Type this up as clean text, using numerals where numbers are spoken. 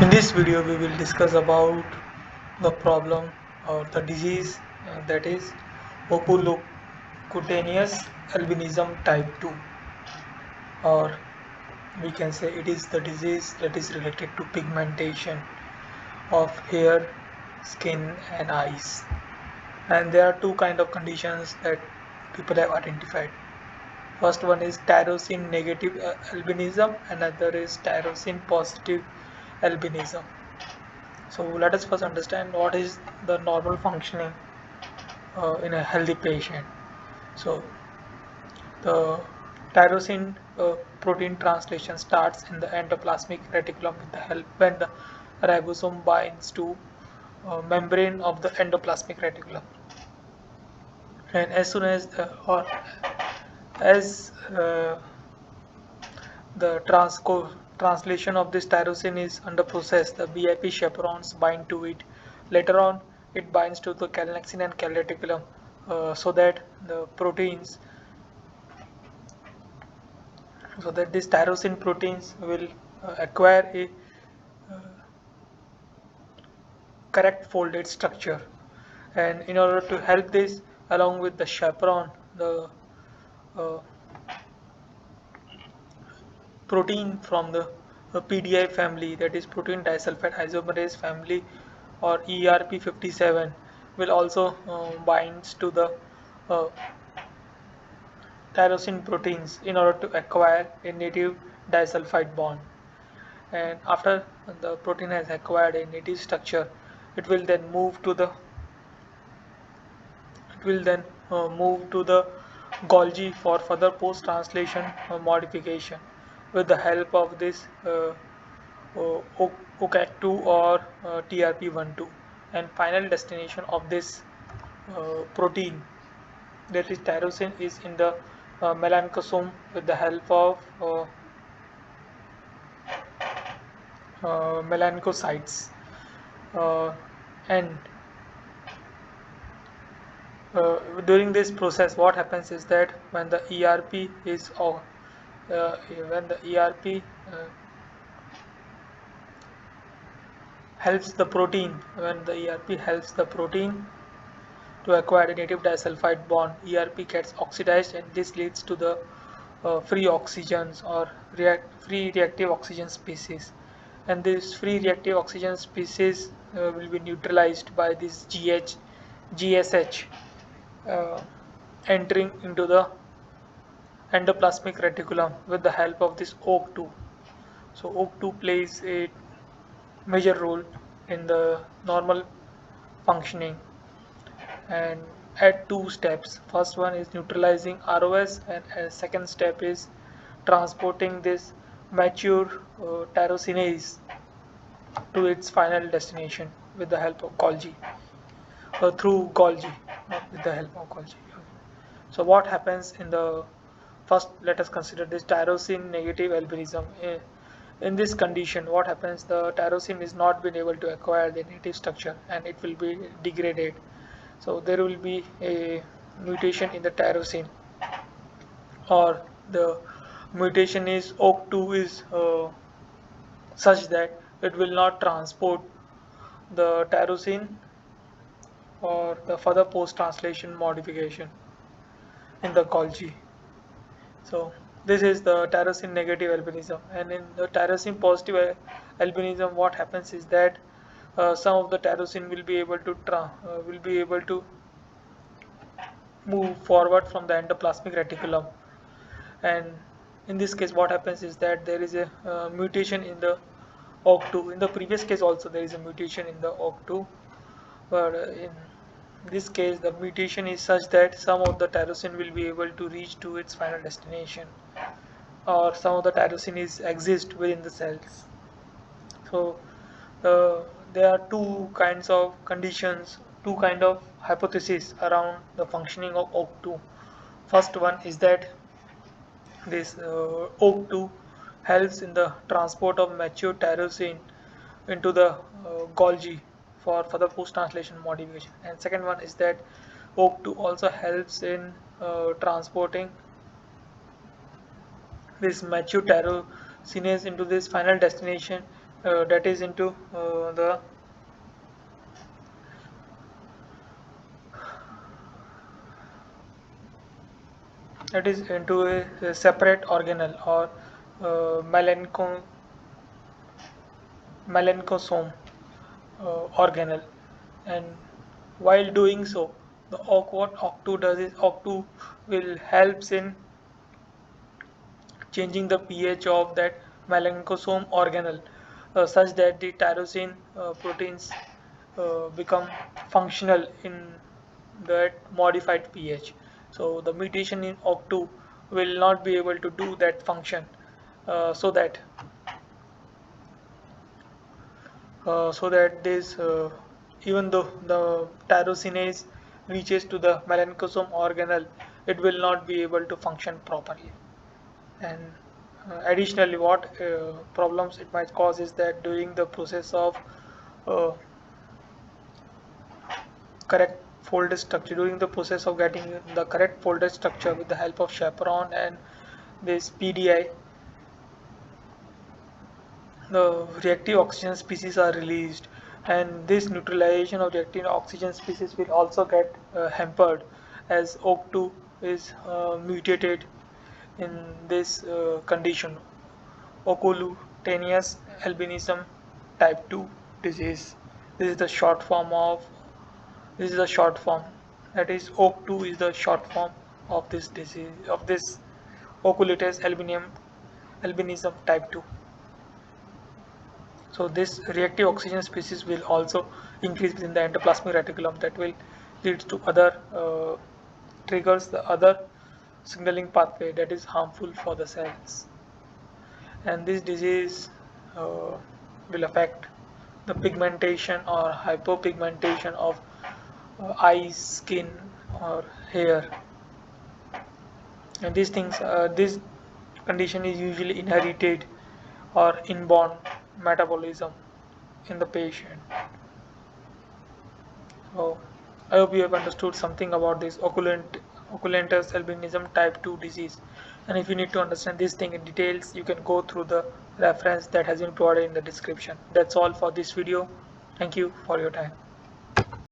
In this video, we will discuss about the problem or the disease that is Oculocutaneous Albinism Type 2, or we can say it is the disease that is related to pigmentation of hair, skin, and eyes. And there are two kind of conditions that people have identified. First one is tyrosine negative albinism, another is tyrosine positive albinism. So let us first understand what is the normal functioning in a healthy patient. So the tyrosine protein translation starts in the endoplasmic reticulum with the help when the ribosome binds to membrane of the endoplasmic reticulum, and as soon as or as the translation of this tyrosine is under process, the BIP chaperones bind to it. Later on, it binds to the calnexin and calreticulum, so that the proteins, so that these tyrosine proteins will acquire a correct folded structure. And in order to help this, along with the chaperone, the uh, protein from the PDI family, that is protein disulfide isomerase family, or ERP57, will also binds to the uh, tyrosine proteins in order to acquire a native disulfide bond. And after the protein has acquired a native structure, it will then move to the it will then move to the Golgi for further post-translation modification with the help of this OCA2 or TRP12, and final destination of this protein, that is tyrosine, is in the melanosome with the help of melanocytes. And during this process, what happens is that when the ERP is when the ERP helps the protein, when the ERP helps the protein to acquire a native disulfide bond, ERP gets oxidized, and this leads to the free oxygens or free reactive oxygen species. And this free reactive oxygen species will be neutralized by this GSH uh, entering into the endoplasmic reticulum with the help of this OAK2. So OAK2 plays a major role in the normal functioning, and at two steps. First one is neutralizing ROS, and second step is transporting this mature tyrosinase to its final destination with the help of Golgi, through Golgi, not with the help of Golgi. So what happens in the first? Let us consider this tyrosine negative albinism. In this condition, what happens? The tyrosine is not been able to acquire the native structure, and it will be degraded. So there will be a mutation in the tyrosine, or the mutation is OAK2 is such that it will not transport the tyrosine or the further post-translation modification in the Golgi. So this is the tyrosine negative albinism, and in the tyrosine positive albinism, what happens is that some of the tyrosine will be able to move forward from the endoplasmic reticulum. And in this case, what happens is that there is a mutation in the OAK2. In the previous case also there is a mutation in the OAK2, but in this case the mutation is such that some of the tyrosine will be able to reach to its final destination, or some of the tyrosine is exist within the cells. So uh, there are two kinds of conditions, two kind of hypotheses around the functioning of OAK2. First one is that this OAK2 helps in the transport of mature tyrosine into the Golgi for further post-translation modification. And second one is that OAK2 also helps in transporting this mature tyrosinase into this final destination that is into the that is into a separate organelle or melancosome organelle, and while doing so, what OCT2 does is OCT2 will helps in changing the pH of that melancosome organelle such that the tyrosine proteins become functional in that modified pH. So the mutation in OCT2 will not be able to do that function, so that this even though the tyrosinase reaches to the melancosome organelle, it will not be able to function properly. And additionally, what problems it might cause is that during the process of uh, correct folded structure, during the process of getting the correct folded structure with the help of chaperone and this PDI, the reactive oxygen species are released, and this neutralization of reactive oxygen species will also get hampered as OC2 is mutated in this condition, Oculocutaneous Albinism Type 2 disease. This is the short form of this is the short form, that is OC2 is the short form of this disease, of this Oculocutaneous albinism type 2. So this reactive oxygen species will also increase within the endoplasmic reticulum, that will lead to other triggers the other signaling pathway that is harmful for the cells. And this disease uh, will affect the pigmentation or hypopigmentation of eyes, skin, or hair. And this condition is usually inherited or inborn metabolism in the patient. So I hope you have understood something about this oculentous albinism type 2 disease. And if you need to understand this thing in details, you can go through the reference that has been provided in the description. That's all for this video. Thank you for your time.